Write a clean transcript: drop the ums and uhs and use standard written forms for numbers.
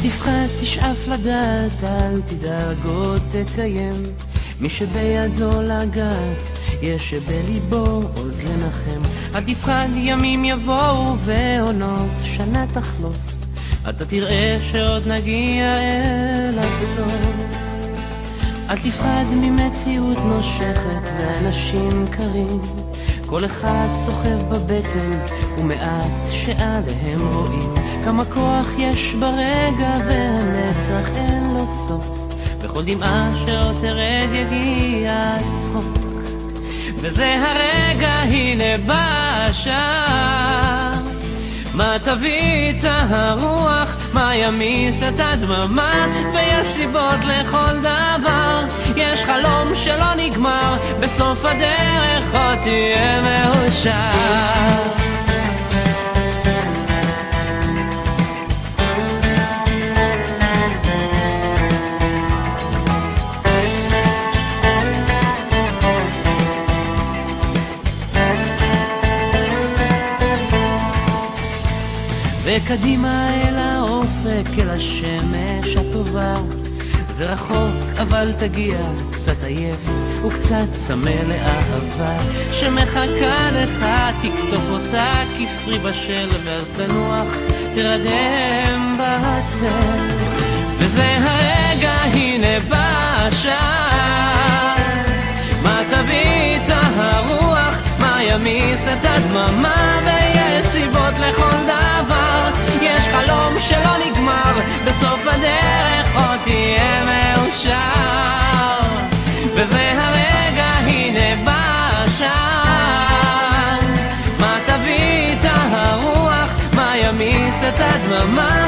תפחד, תשאף לדעת, אל תדאג עוד תקיים. מי שבידו לגעת, יש שבליבו עוד לנחם. אל תפחד, ימים יבואו ועונות שנה תחלוף, אתה תראה שעוד נגיע אל הסוף. אל תפחד ממציאות נושכת ואנשים קרים, כל אחד סוחב בבטן ומעט שעליהם רואים. כמה כוח יש ברגע והנצח אין לו סוף, בכל דמעה שעוד תרד יגיע צחוק. וזה הרגע, הנה בא השעה, מה תביא את הרוח, מה ימיס את הדממה, ויש סיבות לכל דבר, יש חלום שלא נגמר, בסוף הדרך עוד תהיה מאושר. וקדימה אל האופק, אל השמש הטובה, זה רחוק אבל תגיע, קצת עייף וקצת צמא לאהבה שמחכה לך, תקטוף אותה כפרי בשל, ואז תנוח, תרדם בצל. וזה הרגע, הנה בא השעה, מה תביא את הרוח, מה ימיס את הדממה, ויש סיבות לכל דבר, יש חלום שלא נגמר, בסוף הדרך עוד תהיה מאושר. וזה הרגע, הנה בא השעה, מה תביא את הרוח, מה ימיס את הדממה,